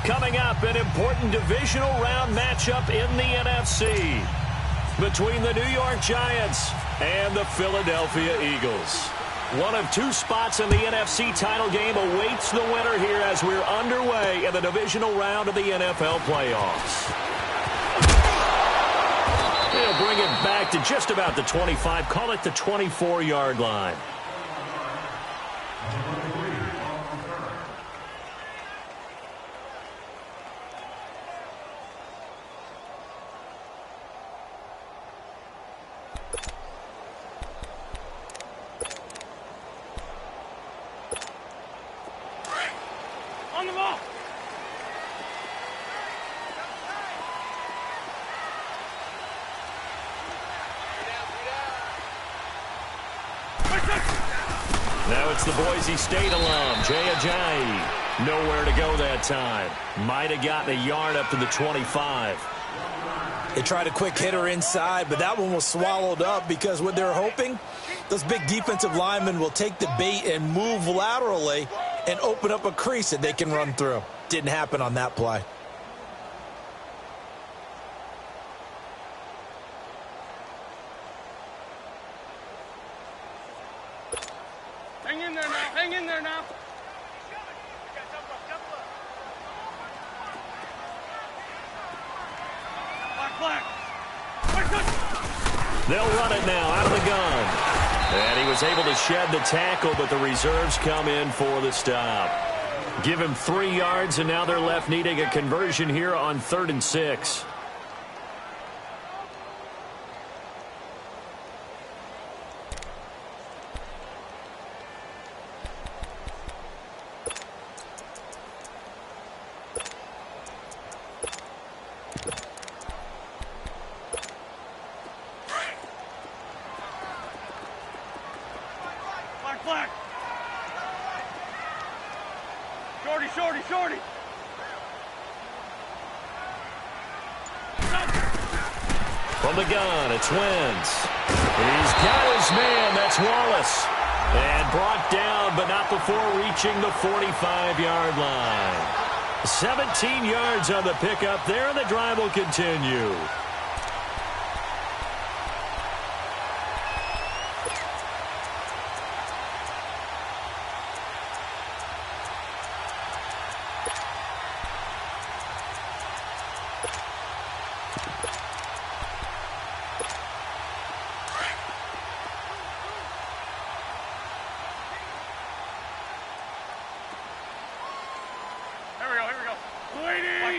Coming up, an important divisional round matchup in the NFC between the New York Giants and the Philadelphia Eagles. One of two spots in the NFC title game awaits the winner here as we're underway in the divisional round of the NFL playoffs. They'll bring it back to just about the 25, call it the 24-yard line. On the ball. Now it's the Boise State alum, Jay Ajayi. Nowhere to go that time. Might have gotten a yard up to the 25. They tried a quick hitter inside, but that one was swallowed up because what they're hoping, those big defensive linemen will take the bait and move laterally and open up a crease that they can run through. Didn't happen on that play. Hang in there now. Hang in there now. Black. They'll run it now out of the gun. And he was able to shed the tackle, but the reserves come in for the stop. Give him 3 yards, and now they're left needing a conversion here on 3rd and 6. Black. Shorty. From the gun, it's Wentz. He's got his man. That's Wallace. And brought down, but not before reaching the 45-yard line. 17 yards on the pickup there, and the drive will continue.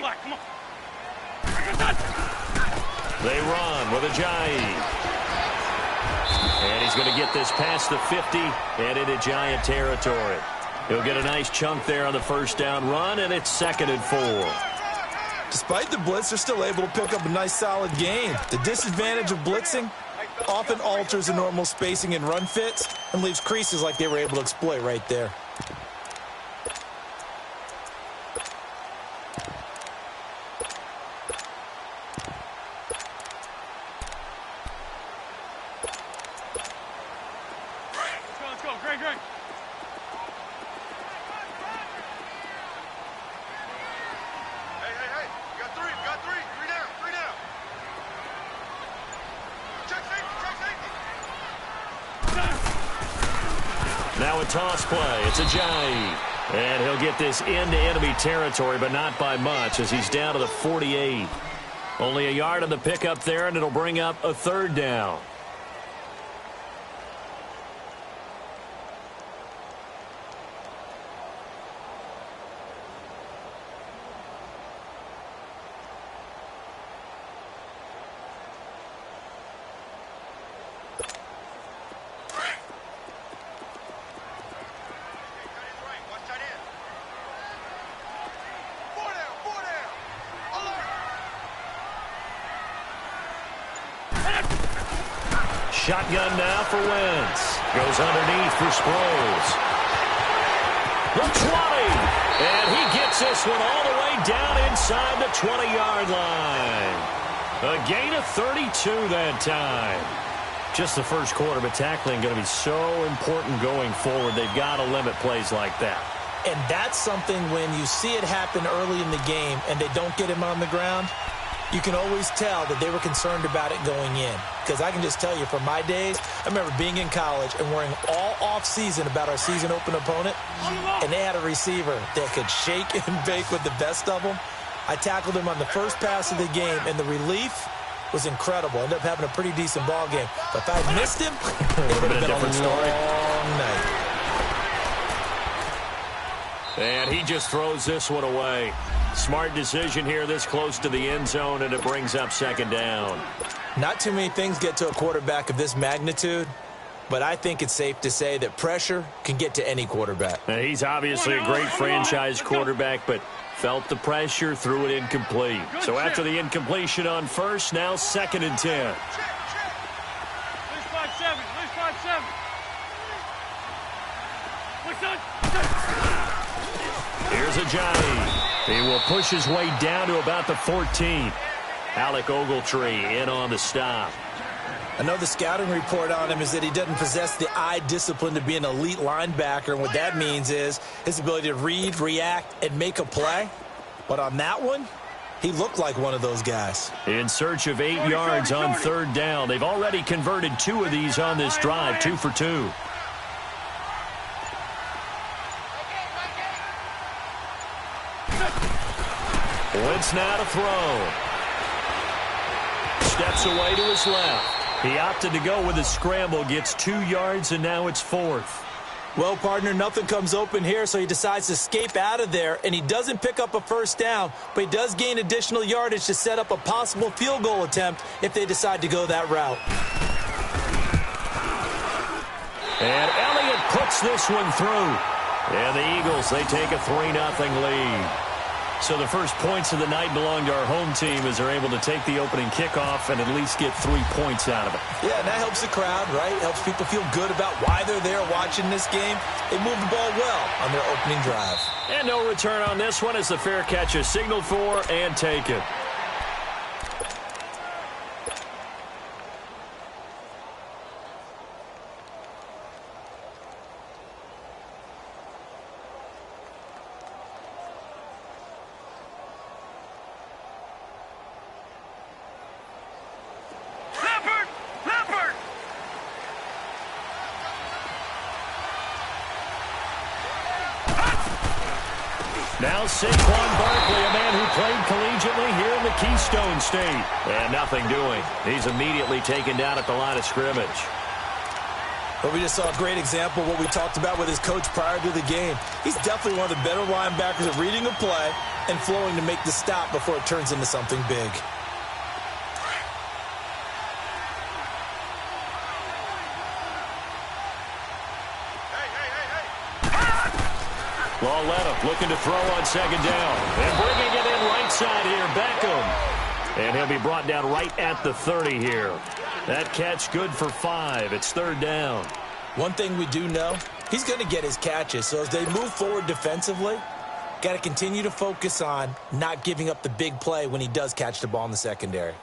Black, come on. They run with Ajayi. And he's going to get this past the 50 and into Giant territory. He'll get a nice chunk there on the first down run, and it's 2nd and 4. Despite the blitz, they're still able to pick up a nice solid gain. The disadvantage of blitzing often alters the normal spacing and run fits and leaves creases like they were able to exploit right there. Let's go. Greg. Hey. We got three. Three down. Check safety. Now a toss play. It's Ajayi. And he'll get this into enemy territory, but not by much as he's down to the 48. Only a yard on the pickup there, and it'll bring up a 3rd down. Shotgun now for Wentz. Goes underneath for Sproles. The 20. And he gets this one all the way down inside the 20-yard line. A gain of 32 that time. Just the first quarter, but tackling going to be so important going forward. They've got to limit plays like that. And that's something when you see it happen early in the game and they don't get him on the ground, you can always tell that they were concerned about it going in. Because I can just tell you from my days, I remember being in college and worrying all off-season about our season open opponent, and they had a receiver that could shake and bake with the best of them. I tackled him on the first pass of the game, and the relief was incredible. Ended up having a pretty decent ball game. But if I had missed him, it would have been a different story. Long night. And he just throws this one away. Smart decision here this close to the end zone, and it brings up second down. Not too many things get to a quarterback of this magnitude, but I think it's safe to say that pressure can get to any quarterback. Now, he's obviously a great franchise quarterback, but felt the pressure, threw it incomplete. So after the incompletion on first, now 2nd and 10. Lose 5-7. Lose 5-7. Here's Ajani. He will push his way down to about the 14. Alec Ogletree in on the stop. I know the scouting report on him is that he doesn't possess the eye discipline to be an elite linebacker, and what that means is his ability to read, react, and make a play. But on that one, he looked like one of those guys. In search of 8 yards on 3rd down. They've already converted 2 of these on this drive, 2 for 2. Wentz now to throw. Steps away to his left. He opted to go with a scramble, gets 2 yards, and now it's 4th. Well, partner, nothing comes open here, so he decides to escape out of there, and he doesn't pick up a first down, but he does gain additional yardage to set up a possible field goal attempt if they decide to go that route. And Elliott puts this one through. And the Eagles, they take a 3-0 lead. So the first points of the night belong to our home team as they're able to take the opening kickoff and at least get 3 points out of it. Yeah, and that helps the crowd, right? Helps people feel good about why they're there watching this game. They move the ball well on their opening drive. And no return on this one as the fair catch is signaled for and taken. Now Saquon Barkley, a man who played collegiately here in the Keystone State. And nothing doing. He's immediately taken down at the line of scrimmage. But we just saw a great example of what we talked about with his coach prior to the game. He's definitely one of the better linebackers at reading a play and flowing to make the stop before it turns into something big. Lauletta looking to throw on 2nd down. And bringing it in right side here, Beckham. And he'll be brought down right at the 30 here. That catch good for 5. It's 3rd down. One thing we do know, he's going to get his catches. So as they move forward defensively, got to continue to focus on not giving up the big play when he does catch the ball in the secondary.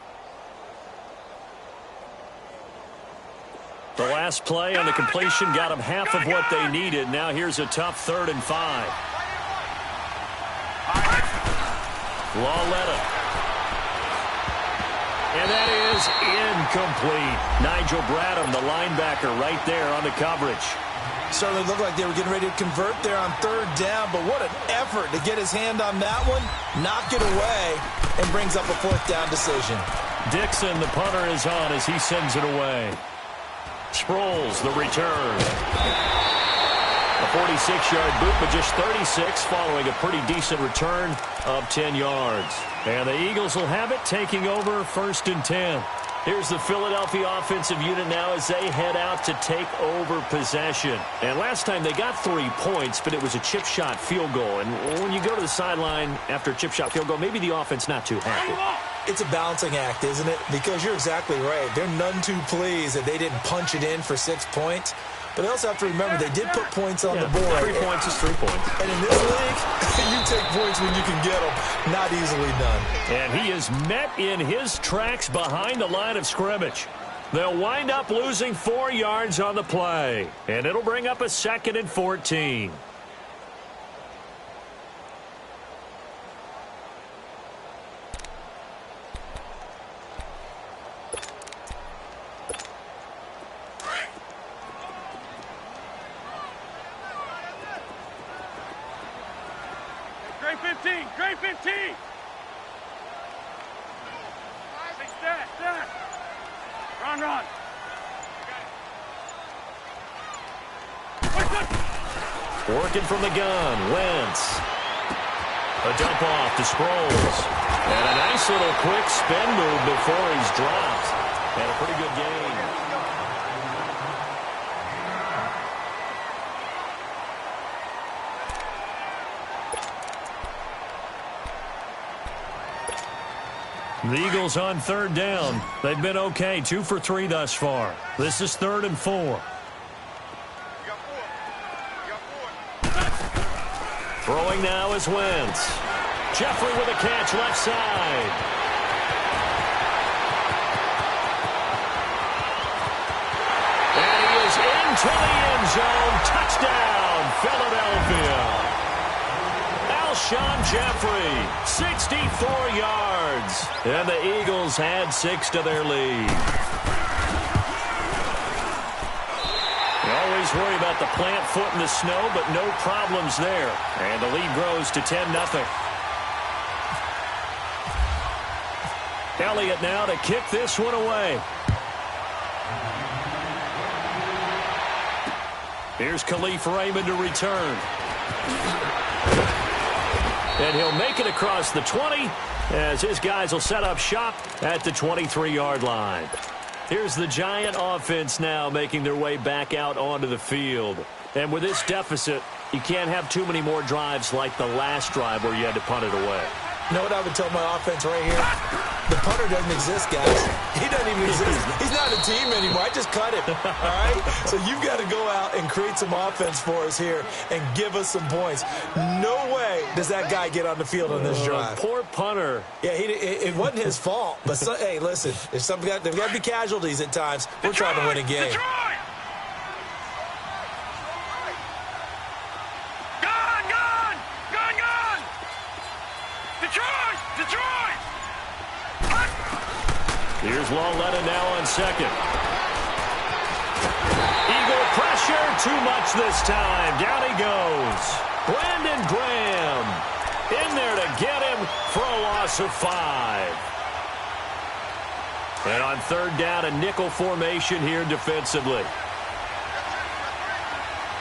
The last play on the completion got them half of what they needed. Now here's a tough 3rd and 5. Lauletta. And that is incomplete. Nigel Bradham, the linebacker, right there on the coverage. Certainly looked like they were getting ready to convert there on 3rd down, but what an effort to get his hand on that one, knock it away, and brings up a 4th down decision. Dixon, the punter, is on as he sends it away. Sproles, the return. A 46-yard boot, but just 36 following a pretty decent return of 10 yards. And the Eagles will have it, taking over 1st and 10. Here's the Philadelphia offensive unit now as they head out to take over possession. And last time they got 3 points, but it was a chip shot field goal. And when you go to the sideline after a chip shot field goal, maybe the offense not too happy. It's a balancing act, isn't it? Because you're exactly right. They're none too pleased that they didn't punch it in for 6 points. But they also have to remember they did put points on the board. 3 points is 3 points. And in this league, you take points when you can get them. Not easily done. And he is met in his tracks behind the line of scrimmage. They'll wind up losing 4 yards on the play. And it'll bring up a 2nd and 14. Drain 15. Stay stat. Run. Working from the gun, Wentz. A dump off to Sproles. And a nice little quick spin move before he's dropped. And a pretty good game. The Eagles on third down. They've been okay, 2 for 3 thus far. This is 3rd and 4. Throwing now is Wentz. Jeffrey with a catch left side. And he is into the end zone. Touchdown, Philadelphia. Alshon Jeffrey, 64 yards. And the Eagles add 6 to their lead. You always worry about the plant foot in the snow, but no problems there. And the lead grows to 10-0. Elliott now to kick this one away. Here's Khalif Raymond to return. And he'll make it across the 20 as his guys will set up shop at the 23-yard line. Here's the Giant offense now making their way back out onto the field. And with this deficit, you can't have too many more drives like the last drive where you had to punt it away. You know what I would tell my offense right here? The punter doesn't exist, guys. He doesn't even exist. He's not a team anymore. I just cut him, all right? So you've got to go out and create some offense for us here and give us some points. No way does that guy get on the field on this drive. Poor punter. Yeah, it wasn't his fault. But, hey, listen, there's got to be casualties at times. We're trying to win a game. Detroit! Here's Lawletta now on second. Eagle pressure, too much this time. Down he goes. Brandon Graham in there to get him for a loss of 5. And on third down, a nickel formation here defensively.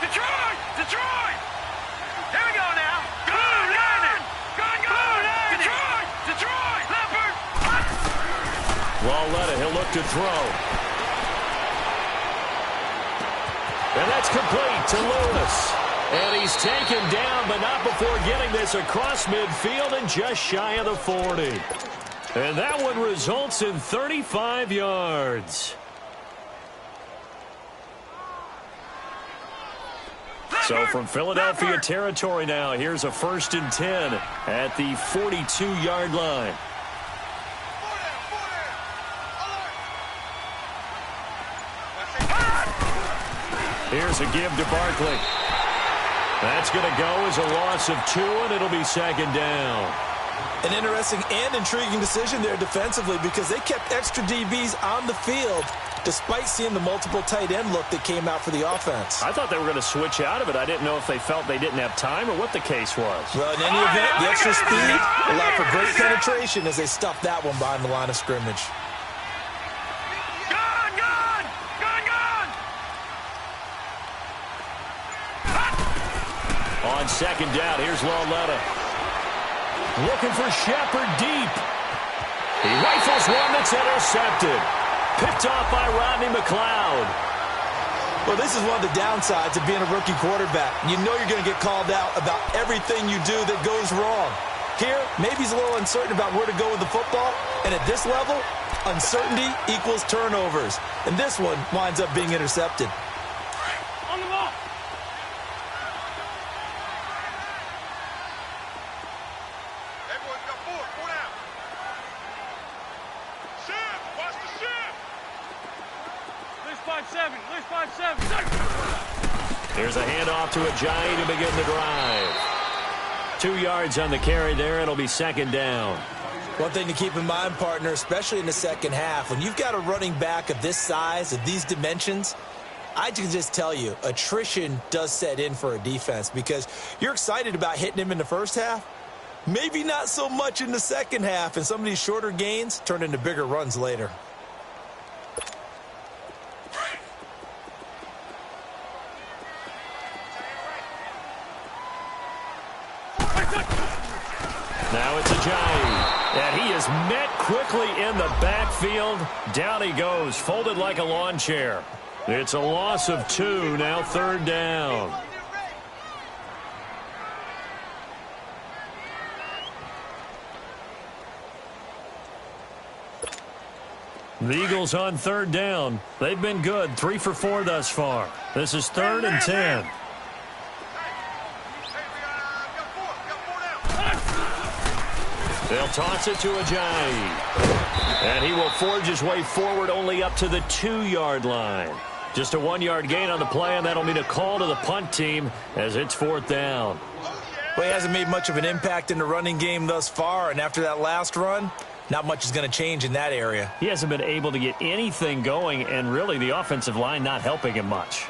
Detroit! Here we go now. Detroit! Leopard! Lawletta, he'll look to throw. And that's complete to Lewis. And he's taken down, but not before getting this across midfield and just shy of the 40. And that one results in 35 yards. So from Philadelphia territory now, here's a 1st and 10 at the 42-yard line. Here's a give to Barkley. That's going to go as a loss of 2, and it'll be 2nd down. An interesting and intriguing decision there defensively because they kept extra DBs on the field despite seeing the multiple tight end look that came out for the offense. I thought they were going to switch out of it. I didn't know if they felt they didn't have time or what the case was. Well, in any event, the extra speed allowed for great penetration as they stuffed that one behind the line of scrimmage. On 2nd down, here's Lawletta. Looking for Shepard deep. He rifles one that's intercepted. Picked off by Rodney McLeod. Well, this is one of the downsides of being a rookie quarterback. You know you're going to get called out about everything you do that goes wrong. Here, maybe he's a little uncertain about where to go with the football. And at this level, uncertainty equals turnovers. And this one winds up being intercepted. On the ball. Everyone's got 4 down. Shift! Watch the shift! Lose 5-7. Here's a handoff to Ajayi to begin the drive. 2 yards on the carry there. It'll be 2nd down. One thing to keep in mind, partner, especially in the second half, when you've got a running back of this size, of these dimensions, I can just tell you, attrition does set in for a defense because you're excited about hitting him in the first half, Maybe not so much in the second half, and some of these shorter gains turn into bigger runs later. Now it's Ajayi, and he is met quickly in the backfield. Down he goes, folded like a lawn chair. It's a loss of 2, now 3rd down. The Eagles on 3rd down. They've been good, 3 for 4 thus far. This is 3rd and 10. They'll toss it to Ajayi. And he will forge his way forward only up to the 2-yard line. Just a 1-yard gain on the play, and that'll mean a call to the punt team as it's 4th down. Well, he hasn't made much of an impact in the running game thus far, and after that last run, not much is going to change in that area. He hasn't been able to get anything going, and really the offensive line not helping him much.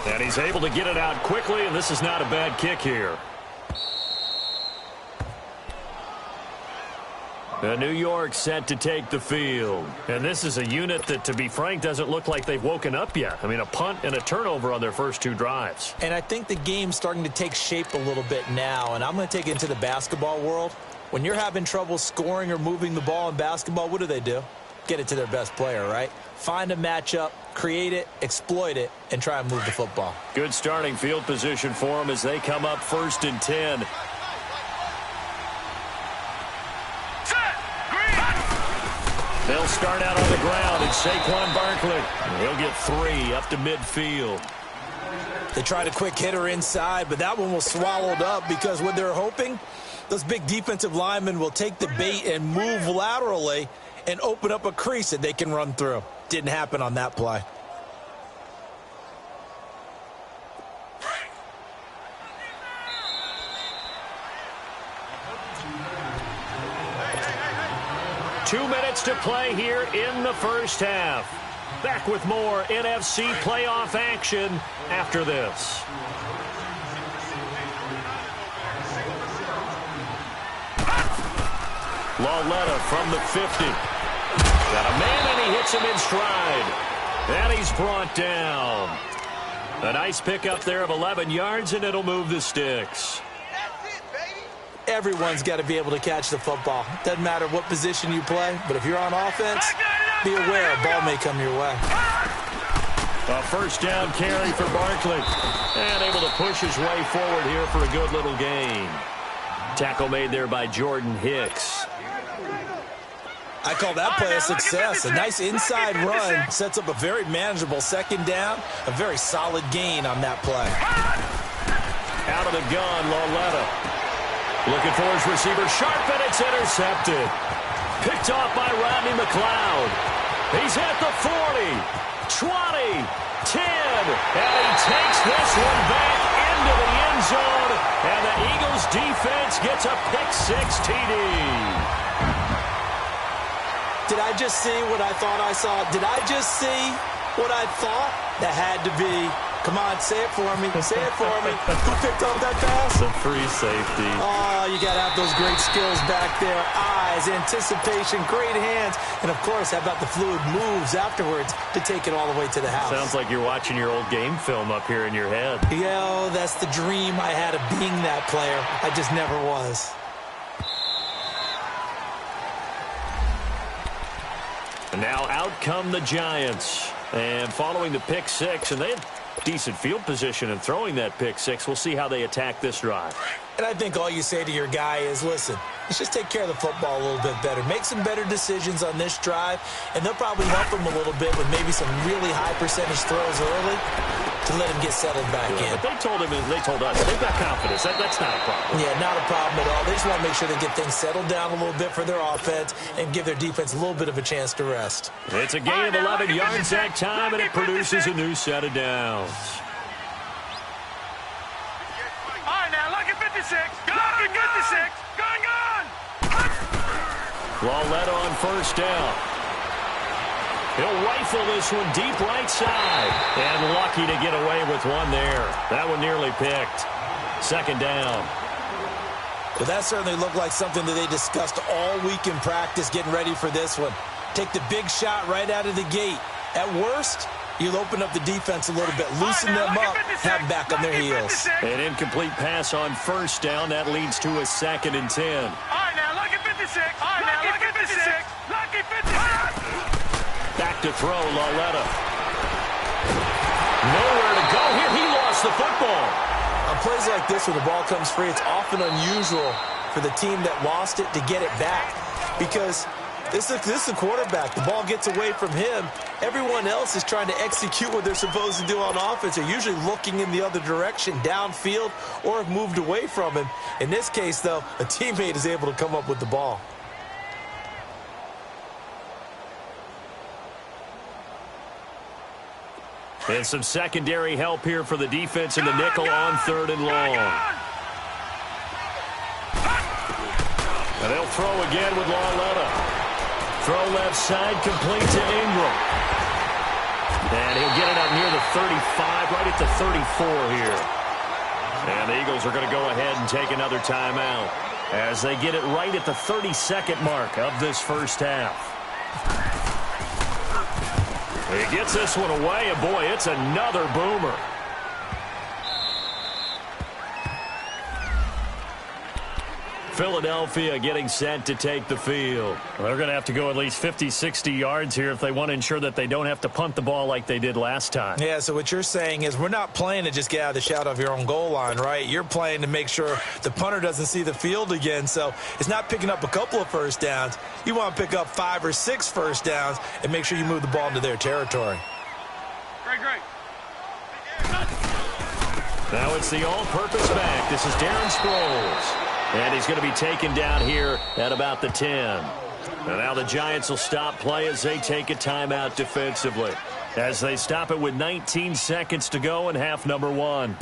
And he's able to get it out quickly, and this is not a bad kick here. New York set to take the field. And this is a unit that, to be frank, doesn't look like they've woken up yet. I mean, a punt and a turnover on their first 2 drives. And I think the game's starting to take shape a little bit now. And I'm going to take it into the basketball world. When you're having trouble scoring or moving the ball in basketball, what do? Get it to their best player, right? Find a matchup, create it, exploit it, and try and move the football. Good starting field position for them as they come up 1st and 10. They'll start out on the ground, and Saquon Barkley. He'll get 3 up to midfield. They tried a quick hitter inside, but that one was swallowed up because what they're hoping, those big defensive linemen will take the bait and move laterally and open up a crease that they can run through. Didn't happen on that play. Two minutes to play here in the first half. Back with more NFC playoff action after this. Lauletta from the 50. Got a man, and he hits him in stride. And he's brought down. A nice pickup there of 11 yards, and it'll move the sticks. Everyone's got to be able to catch the football. Doesn't matter what position you play, but if you're on offense, be aware a ball may come your way. A first down carry for Barkley. And able to push his way forward here for a good little gain. Tackle made there by Jordan Hicks. I call that play a success. A nice inside run sets up a very manageable second down. A very solid gain on that play. Out of the gun, Lauletta. Looking for his receiver, sharp, and it's intercepted. Picked off by Rodney McLeod. He's at the 40, 20, 10, and he takes this one back into the end zone, and the Eagles defense gets a pick-6 TD. Did I just see what I thought I saw? Did I just see what I thought? That had to be. Come on, say it for me. Say it for me. Who picked up that pass? The free safety. Oh, you got to have those great skills back there. Eyes, anticipation, great hands. And, of course, how about the fluid moves afterwards to take it all the way to the house? Sounds like you're watching your old game film up here in your head. Yeah, that's the dream I had of being that player. I just never was. And now out come the Giants. And following the pick-6, and they had decent field position in throwing that pick-6. We'll see how they attack this drive. And I think all you say to your guy is, listen, let's just take care of the football a little bit better. Make some better decisions on this drive, and they'll probably help him a little bit with maybe some really high percentage throws early to let him get settled back in. But they told him, and they told us, they've got confidence. That's not a problem. Yeah, not a problem at all. They just want to make sure they get things settled down a little bit for their offense and give their defense a little bit of a chance to rest. It's a gain of 11 yards that time, and it produces a new set of downs. All right, now, look at 56. Look at 56. Gone. Lauletta on first down. He'll rifle this one deep right side. And lucky to get away with one there. That one nearly picked. Second down. Well, that certainly looked like something that they discussed all week in practice getting ready for this one. Take the big shot right out of the gate. At worst, you'll open up the defense a little bit, loosen them up, have them back on their heels. An incomplete pass on first down. That leads to a 2nd and 10. All right, now, lucky 56. All right, now, lucky 56. Lucky 56. Back to throw, Lauletta. Nowhere to go here. He lost the football. On plays like this where the ball comes free, it's often unusual for the team that lost it to get it back because this is the quarterback. The ball gets away from him. Everyone else is trying to execute what they're supposed to do on offense. They're usually looking in the other direction, downfield, or have moved away from him. In this case, though, a teammate is able to come up with the ball. And some secondary help here for the defense in the nickel on 3rd and long. And they'll throw again with Lauletta. Throw left side, complete to Ingram. And he'll get it up near the 35, right at the 34 here. And the Eagles are going to go ahead and take another timeout as they get it right at the 32nd mark of this first half. He gets this one away, and boy, it's another boomer. Philadelphia getting set to take the field. Well, they're going to have to go at least 50, 60 yards here if they want to ensure that they don't have to punt the ball like they did last time. Yeah, so what you're saying is we're not playing to just get out of the shadow of your own goal line, right? You're playing to make sure the punter doesn't see the field again. So it's not picking up a couple of first downs. You want to pick up 5 or 6 first downs and make sure you move the ball into their territory. Great. Now it's the all-purpose back. This is Darren Sproles. And he's going to be taken down here at about the 10. And now the Giants will stop play as they take a timeout defensively. As they stop it with 19 seconds to go in half number 1.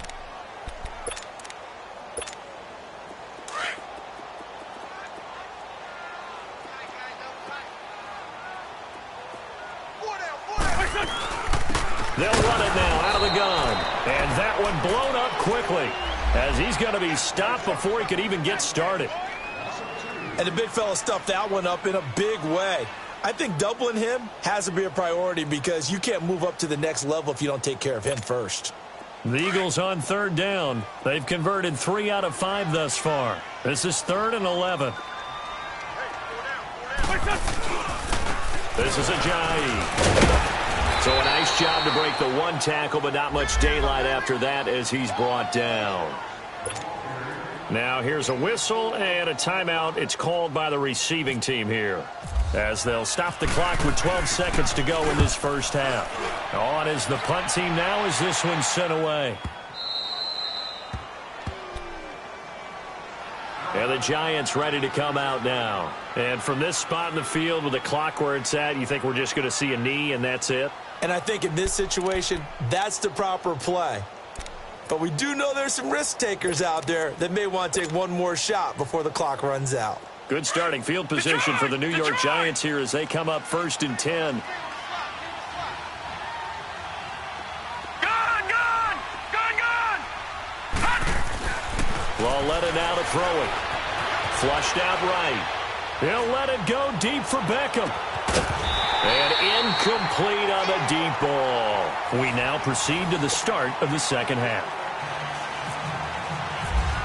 They'll run it now out of the gun. And that one blown up quickly as he's going to be stopped before he could even get started. And the big fella stuffed that one up in a big way. I think doubling him has to be a priority because you can't move up to the next level if you don't take care of him first. The Eagles on 3rd down. They've converted 3 out of 5 thus far. This is 3rd and 11. This is Ajayi. So a nice job to break the 1 tackle, but not much daylight after that as he's brought down. Now here's a whistle and a timeout. It's called by the receiving team here as they'll stop the clock with 12 seconds to go in this first half. On is the punt team now as this one's sent away. And the Giants ready to come out now. And from this spot in the field with the clock where it's at, you think we're just going to see a knee and that's it? And I think in this situation, that's the proper play. But we do know there's some risk takers out there that may want to take one more shot before the clock runs out. Good starting field position for the New York Giants here as they come up 1st and 10. Lauletta now to throw it. Flushed out right. He'll let it go deep for Beckham. And incomplete on the deep ball. We now proceed to the start of the second half.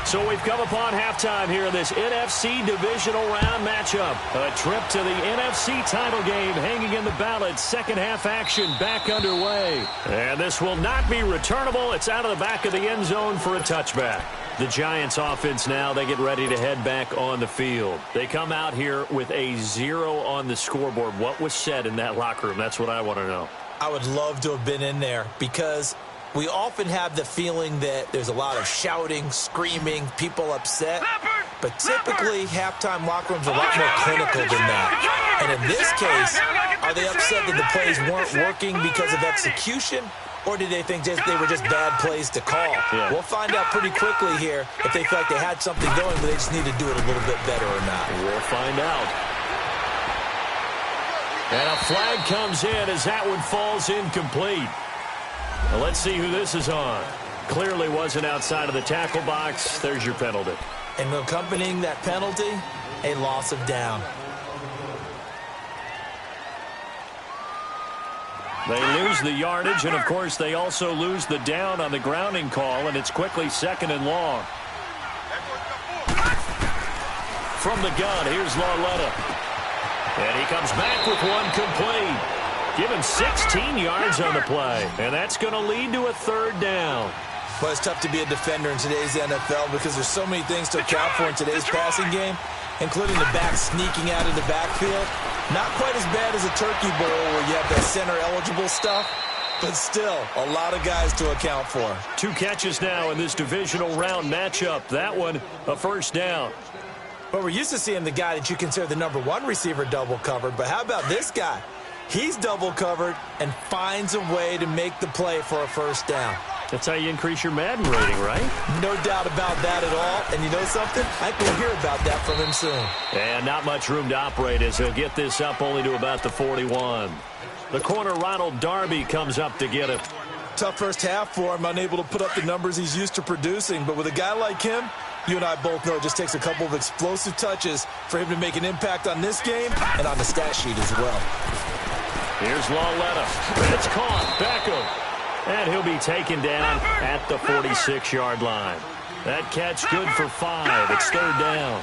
So we've come upon halftime here in this NFC divisional round matchup. A trip to the NFC title game hanging in the balance. Second half action back underway. And this will not be returnable. It's out of the back of the end zone for a touchback. The Giants offense now, they get ready to head back on the field. They come out here with a 0 on the scoreboard. What was said in that locker room? That's what I want to know. I would love to have been in there because we often have the feeling that there's a lot of shouting, screaming, people upset. But typically, halftime locker rooms are a lot more clinical than that. And in this case, are they upset that the plays weren't working because of execution? Or did they think they were just bad plays to call? Yeah. We'll find out pretty quickly here if they feel like they had something going, but they just need to do it a little bit better or not. We'll find out. And a flag comes in as that one falls incomplete. Well, let's see who this is on. Clearly wasn't outside of the tackle box. There's your penalty. And accompanying that penalty, a loss of down. They lose the yardage, and, of course, they also lose the down on the grounding call, and it's quickly 2nd and long. From the gun, here's Lauletta. And he comes back with one complete. Give him 16 yards on the play, and that's going to lead to a 3rd down. Well, it's tough to be a defender in today's NFL because there's so many things to account for in today's passing game, including the back sneaking out of the backfield. Not quite as bad as a turkey bowl where you have that center-eligible stuff, but still a lot of guys to account for. 2 catches now in this divisional round matchup. That one, a 1st down. But we're used to seeing the guy that you consider the #1 receiver double covered, but how about this guy? He's double covered and finds a way to make the play for a 1st down. That's how you increase your Madden rating, right? No doubt about that at all. And you know something? I think we'll hear about that from him soon. And not much room to operate as he'll get this up only to about the 41. The corner, Ronald Darby, comes up to get it. Tough first half for him, unable to put up the numbers he's used to producing. But with a guy like him, you and I both know it just takes a couple of explosive touches for him to make an impact on this game and on the stat sheet as well. Here's Lauletta. And it's caught. Beckham. And he'll be taken down at the 46-yard line. That catch good for 5. It's 3rd down.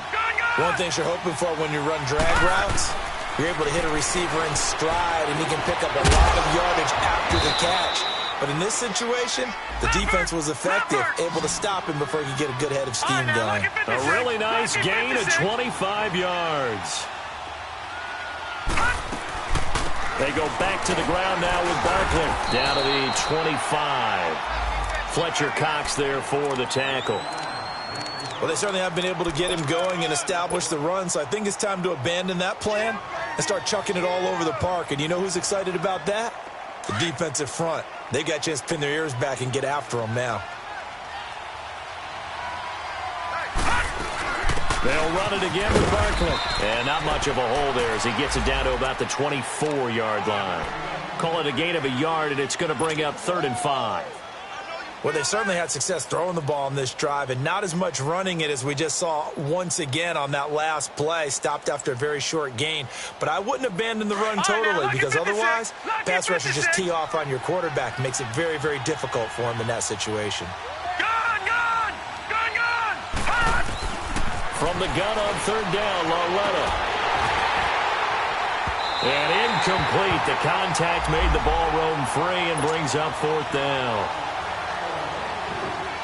One thing you're hoping for when you run drag routes, you're able to hit a receiver in stride, and he can pick up a lot of yardage after the catch. But in this situation, the defense was effective, able to stop him before he could get a good head of steam going. A really nice gain of 25 yards. They go back to the ground now with Barkley. Down to the 25. Fletcher Cox there for the tackle. Well, they certainly have been able to get him going and establish the run, so I think it's time to abandon that plan and start chucking it all over the park. And you know who's excited about that? The defensive front. They got a chance to pin their ears back and get after him now. They'll run it again with Barkley. And not much of a hole there as he gets it down to about the 24-yard line. Call it a gain of a yard, and it's going to bring up 3rd and 5. Well, they certainly had success throwing the ball in this drive and not as much running it as we just saw once again on that last play. Stopped after a very short gain. But I wouldn't abandon the run totally because otherwise, pass rushers just tee off on your quarterback. Makes it very, very difficult for him in that situation. From the gun on 3rd down, Lauletta. And incomplete. The contact made the ball roam free and brings up 4th down.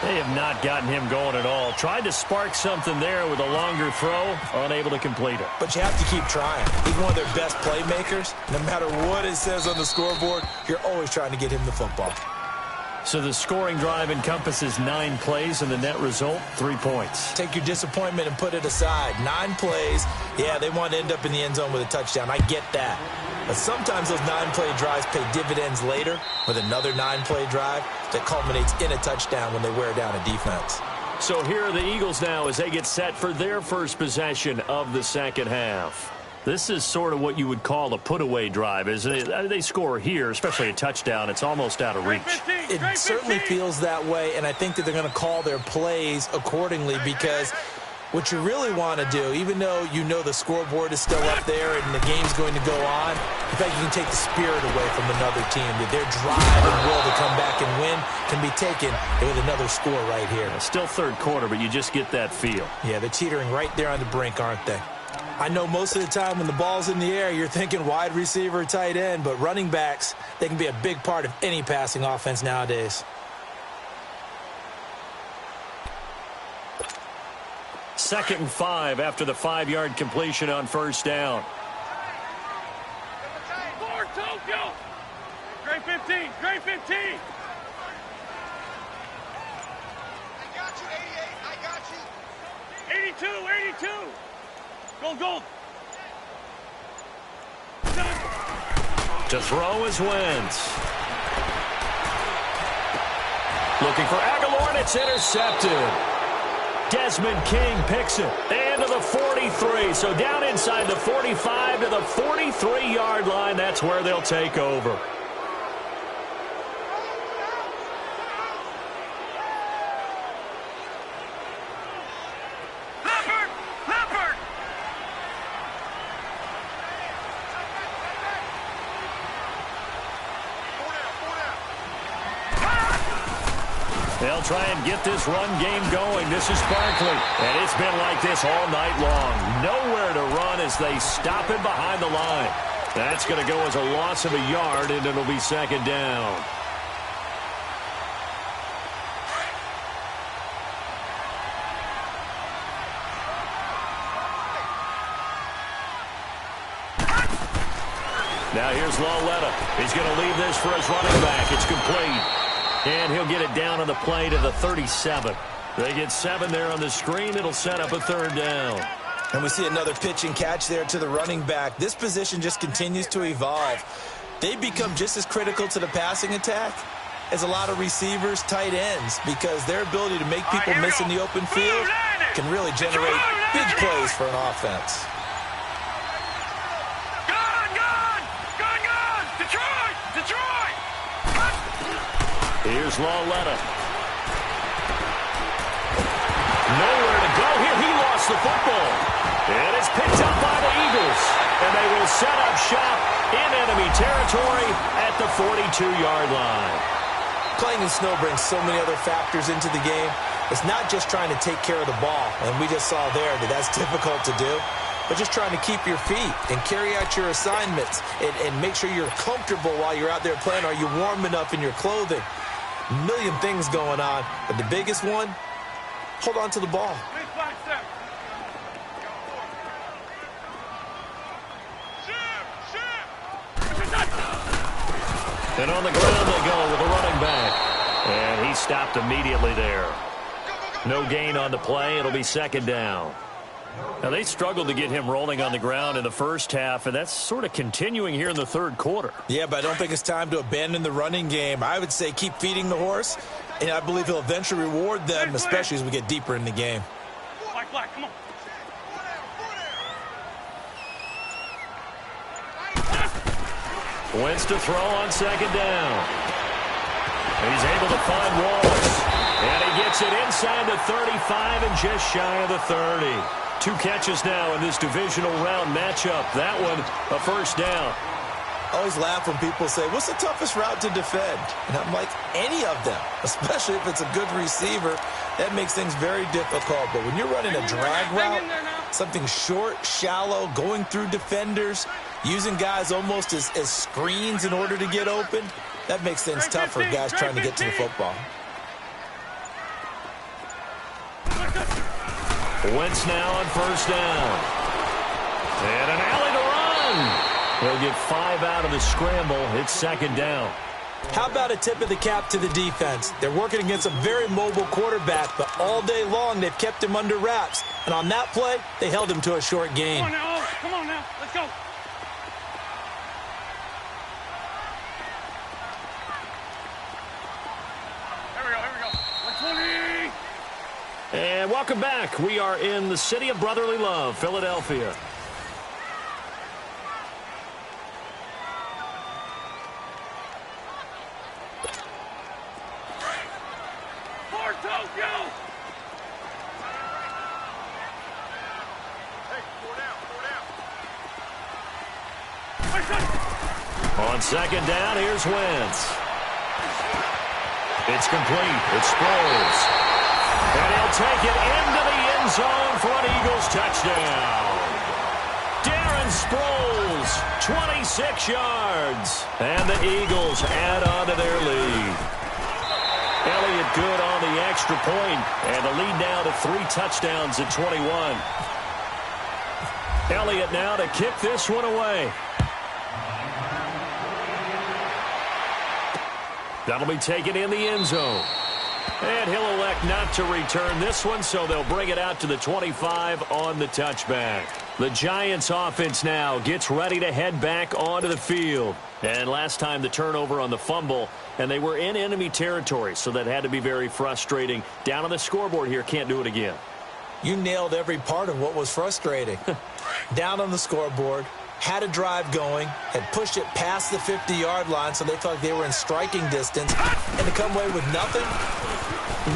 They have not gotten him going at all. Tried to spark something there with a longer throw, unable to complete it. But you have to keep trying. He's one of their best playmakers. No matter what it says on the scoreboard, you're always trying to get him the football. So the scoring drive encompasses 9 plays, and the net result, 3 points. Take your disappointment and put it aside. 9 plays. Yeah, they want to end up in the end zone with a touchdown. I get that. But sometimes those 9-play drives pay dividends later with another 9-play drive that culminates in a touchdown when they wear down a defense. So here are the Eagles now as they get set for their first possession of the second half. This is sort of what you would call a put-away drive, isn't it? They score here, especially a touchdown. It's almost out of reach. It certainly feels that way, and I think that they're going to call their plays accordingly because what you really want to do, even though you know the scoreboard is still up there and the game's going to go on, in fact, you can take the spirit away from another team. That their drive and will to come back and win can be taken with another score right here. Still 3rd quarter, but you just get that feel. Yeah, they're teetering right there on the brink, aren't they? I know most of the time when the ball's in the air, you're thinking wide receiver, tight end, but running backs, they can be a big part of any passing offense nowadays. Second and 5 after the 5-yard completion on 1st down. Great 15, great 15. I got you, 88. I got you. 82. Gold. To throw is Wentz. Looking for Aguilar, and it's intercepted. Desmond King picks it. And to the 43. So down inside the 45 to the 43-yard line. That's where they'll take over. They'll try and get this run game going. This is Barkley, and it's been like this all night long. Nowhere to run as they stop him behind the line. That's going to go as a loss of a yard, and it'll be second down. Now here's Lawletta. He's going to leave this for his running back. It's complete. And he'll get it down on the play to the 37. They get 7 there on the screen. It'll set up a third down. And we see another pitch and catch there to the running back. This position just continues to evolve. They become just as critical to the passing attack as a lot of receivers, tight ends, because their ability to make people miss in the open field can really generate big plays for an offense. Here's Lawletta. Nowhere to go here. He lost the football. And it's picked up by the Eagles. And they will set up shop in enemy territory at the 42-yard line. Playing in snow brings so many other factors into the game. It's not just trying to take care of the ball. And we just saw there that that's difficult to do. But just trying to keep your feet and carry out your assignments and make sure you're comfortable while you're out there playing. Are you warm enough in your clothing? A million things going on. But the biggest one, hold on to the ball. And on the ground they go with a running back. And he stopped immediately there. No gain on the play. It'll be second down. Now, they struggled to get him rolling on the ground in the first half, and that's sort of continuing here in the third quarter. Yeah, but I don't think it's time to abandon the running game. I would say keep feeding the horse, and I believe he'll eventually reward them, especially as we get deeper in the game. Black, come on. Wentz to throw on second down. He's able to find Wallace. And he gets it inside the 35 and just shy of the 30. 2 catches now in this divisional round matchup. That one, a first down. I always laugh when people say, what's the toughest route to defend? And I'm like, any of them, especially if it's a good receiver. That makes things very difficult. But when you're running a drag route, something short, shallow, going through defenders, using guys almost as screens in order to get open, that makes things tough for guys trying to get to the football. Wentz now on first down. And an alley to run. He'll get 5 out of the scramble. It's second down. How about a tip of the cap to the defense? They're working against a very mobile quarterback, but all day long they've kept him under wraps. And on that play, they held him to a short gain. Come on now. Let's go. And welcome back. We are in the city of brotherly love, Philadelphia. For Tokyo! Hey, 4 down. On second down, here's Wentz. It's complete. It's Sproles. And he'll take it into the end zone for an Eagles touchdown. Darren Sproles, 26 yards. And the Eagles add on to their lead. Elliott good on the extra point, and the lead now to 3 touchdowns at 21. Elliott now to kick this one away. That'll be taken in the end zone. And he'll elect not to return this one, so they'll bring it out to the 25 on the touchback. The Giants offense now gets ready to head back onto the field. And last time the turnover on the fumble, and they were in enemy territory, so that had to be very frustrating. Down on the scoreboard here, can't do it again. You nailed every part of what was frustrating. Down on the scoreboard, had a drive going, had pushed it past the 50-yard line, so they felt like they were in striking distance, and to come away with nothing,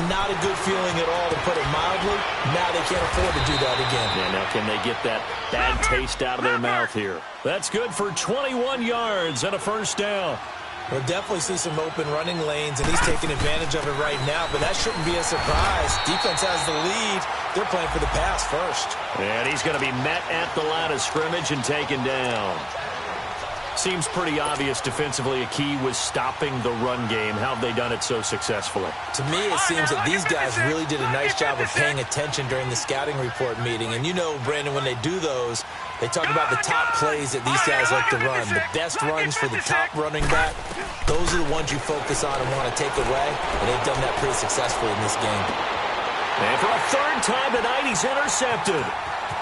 not a good feeling at all, to put it mildly. Now they can't afford to do that again. Yeah, now can they get that bad taste out of their mouth here? That's good for 21 yards and a first down. We'll definitely see some open running lanes, and he's taking advantage of it right now, but that shouldn't be a surprise. Defense has the lead. They're playing for the pass first. And he's going to be met at the line of scrimmage and taken down. Seems pretty obvious defensively a key was stopping the run game. How have they done it so successfully? To me, it seems that these guys really did a nice job of paying attention during the scouting report meeting. And you know, Brandon, when they do those, they talk about the top plays that these guys like to run. The best runs for the top running back, those are the ones you focus on and want to take away. And they've done that pretty successfully in this game. And for a third time tonight, he's intercepted.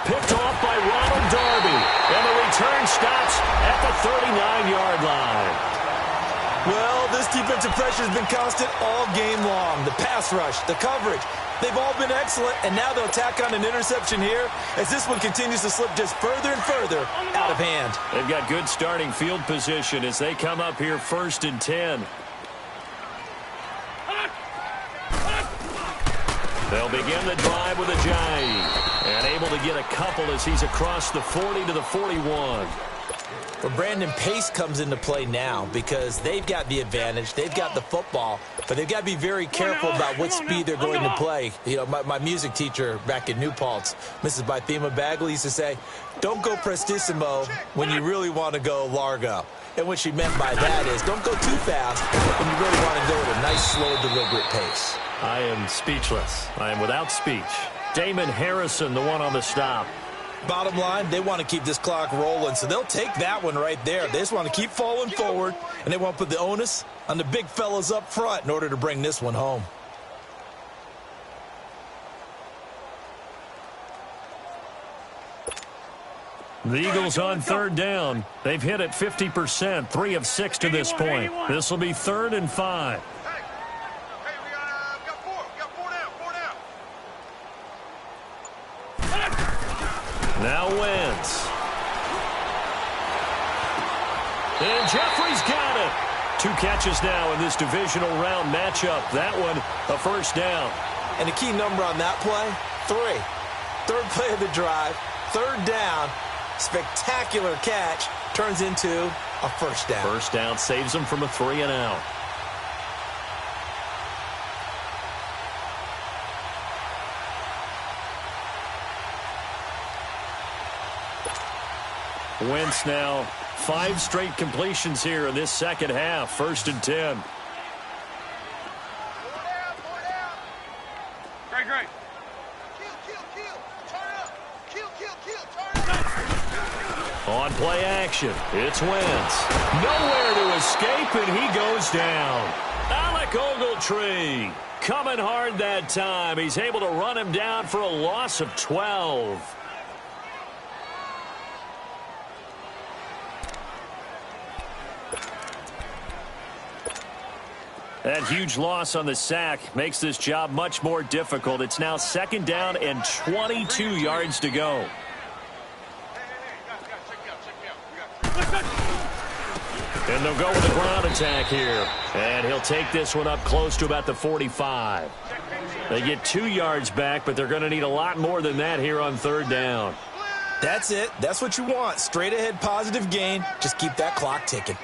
Picked off by Ronald Darby. And the return stops at the 39-yard line. Well, this defensive pressure has been constant all game long. The pass rush, the coverage, they've all been excellent. And now they'll tack on an interception here as this one continues to slip just further and further out of hand. They've got good starting field position as they come up here 1st and 10. They'll begin the drive with a jive. And able to get a couple as he's across the 40 to the 41. Well, Brandon, pace comes into play now because they've got the advantage. They've got the football, but they've got to be very careful about what speed they're going to play. You know, my music teacher back in New Paltz, Mrs. Bythema Bagley, used to say, don't go prestissimo when you really want to go largo. And what she meant by that is don't go too fast when you really want to go at a nice, slow, deliberate pace. I am speechless. I am without speech. Damon Harrison, the one on the stop. Bottom line, they want to keep this clock rolling, so they'll take that one right there. They just want to keep falling forward, and they want to put the onus on the big fellas up front in order to bring this one home. The Eagles on third down. They've hit it 50%, 3 of 6 to this point. This will be 3rd and 5. Now Wentz. And Jeffrey's got it. 2 catches now in this divisional round matchup. That one, a first down. And the key number on that play, 3. 3rd play of the drive, 3rd down. Spectacular catch turns into a first down. First down saves them from a 3 and out. Wentz now 5 straight completions here in this second half. 1st and 10. Great. Kill. Turn up. Kill. Turn up. On play action, it's Wentz. Nowhere to escape, and he goes down. Alec Ogletree coming hard that time. He's able to run him down for a loss of 12. That huge loss on the sack makes this job much more difficult. It's now 2nd down and 22 yards to go. And they'll go with the ground attack here. And he'll take this one up close to about the 45. They get 2 yards back, but they're going to need a lot more than that here on 3rd down. That's it. That's what you want. Straight ahead positive gain. Just keep that clock ticking.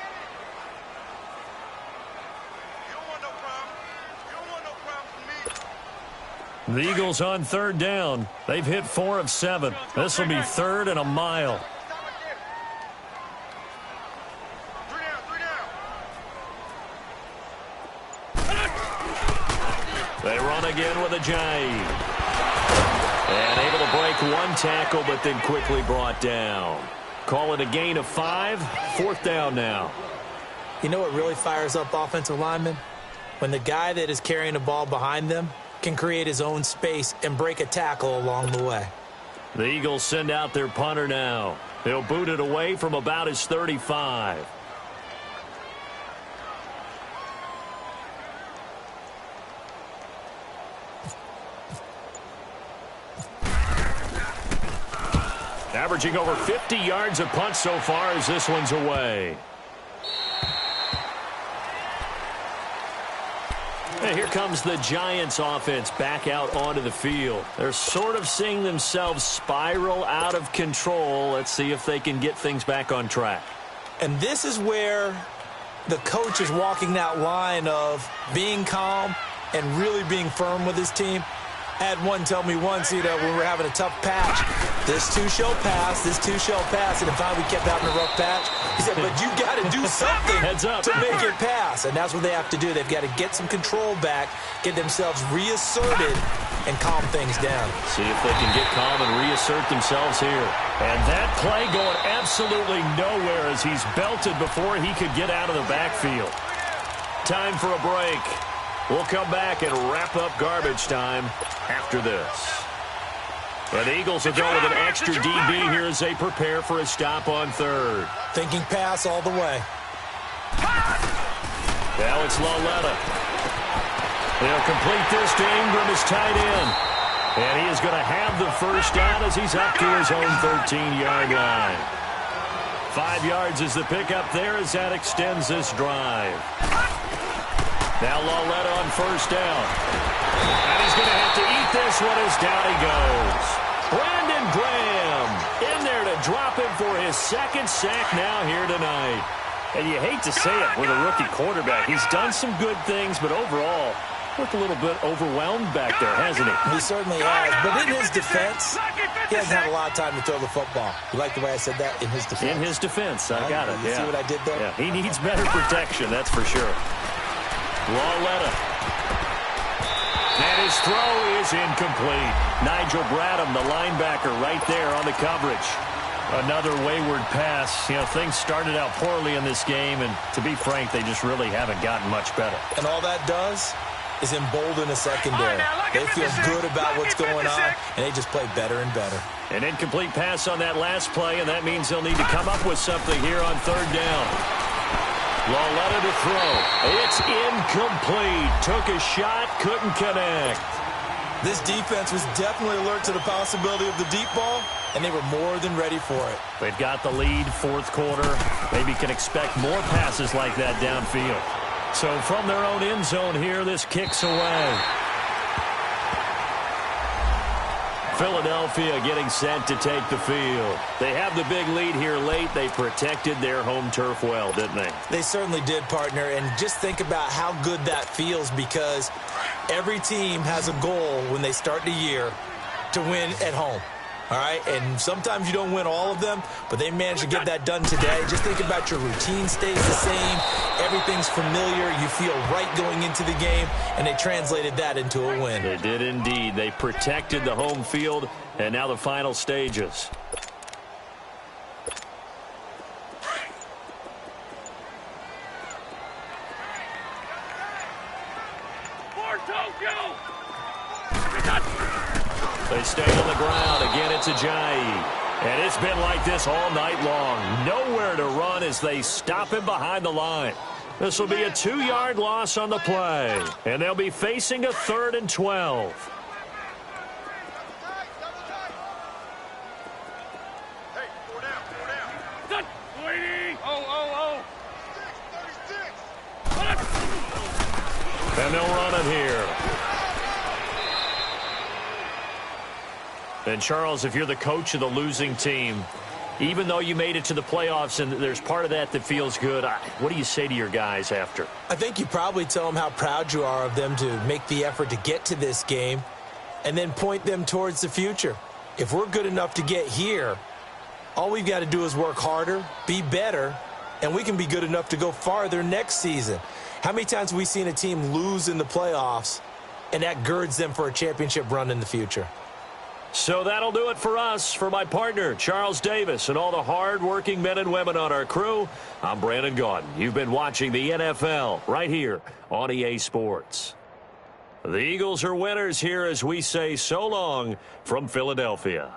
The Eagles on 3rd down. They've hit 4 of 7. This will be 3rd and a mile. They run again with a jive. And able to break 1 tackle, but then quickly brought down. Call it a gain of 5. 4th down now. You know what really fires up offensive linemen? When the guy that is carrying the ball behind them can create his own space and break a tackle along the way. The Eagles send out their punter now. They'll boot it away from about his 35. Averaging over 50 yards a punt so far as this one's away. And here comes the Giants offense back out onto the field. They're sort of seeing themselves spiral out of control. Let's see if they can get things back on track. And this is where the coach is walking that line of being calm and really being firm with his team. I had one tell me once, when we were having a tough patch, this too shall pass, this too shall pass. And if we kept having a rough patch, he said, but you got to do something to make it pass. And that's what they have to do. They've got to get some control back, get themselves reasserted, and calm things down. See if they can get calm and reassert themselves here. And that play going absolutely nowhere as he's belted before he could get out of the backfield. Time for a break. We'll come back and wrap up garbage time after this. And the Eagles will go with an extra DB here as they prepare for a stop on third. Thinking pass all the way. Now it's Lauletta. They'll complete this to Ingram as tight end. And he is going to have the first down as he's up to his own 13-yard line. 5 yards is the pickup there as that extends this drive. Now Lauletta on first down. And he's going to have to eat this one as down he goes. Brandon Graham in there to drop him for his second sack now here tonight. And you hate to say it with a rookie quarterback. He's done some good things, but overall, looked a little bit overwhelmed back there, hasn't he? He certainly has. But in his defense, he hasn't had a lot of time to throw the football. You like the way I said that? In his defense. In his defense. I got it. You see what I did there? Yeah, he needs better protection, that's for sure. Lauletta. And his throw is incomplete. Nigel Bradham, the linebacker, right there on the coverage. Another wayward pass. Things started out poorly in this game, and to be frank, they just really haven't gotten much better. And all that does is embolden a secondary. They feel good about what's going on, and they just play better and better. An incomplete pass on that last play, and that means they'll need to come up with something here on third down. Lauletta to throw. It's incomplete. Took a shot, couldn't connect. This defense was definitely alert to the possibility of the deep ball, and they were more than ready for it. They've got the lead, fourth quarter. Maybe can expect more passes like that downfield. So from their own end zone here, this kicks away. Philadelphia getting set to take the field. They have the big lead here late. They protected their home turf well, didn't they? They certainly did, partner. And just think about how good that feels, because every team has a goal when they start the year to win at home. All right, and sometimes you don't win all of them, but they managed to get that done today. Just think about your routine stays the same. Everything's familiar. You feel right going into the game, and they translated that into a win. They did indeed. They protected the home field, and now the final stages. They stay on the ground. Again, it's Ajayi. And it's been like this all night long. Nowhere to run as they stop him behind the line. This will be a 2-yard loss on the play. And they'll be facing a 3rd and 12. Hey, 4 down, 4 down. Waiting. Oh. 36. And they'll run it here. And, Charles, if you're the coach of the losing team, even though you made it to the playoffs and there's part of that that feels good, what do you say to your guys after? I think you probably tell them how proud you are of them to make the effort to get to this game and then point them towards the future. If we're good enough to get here, all we've got to do is work harder, be better, and we can be good enough to go farther next season. How many times have we seen a team lose in the playoffs, and that girds them for a championship run in the future? So that'll do it for us. For my partner, Charles Davis, and all the hard-working men and women on our crew, I'm Brandon Gaudin. You've been watching the NFL right here on EA Sports. The Eagles are winners here as we say so long from Philadelphia.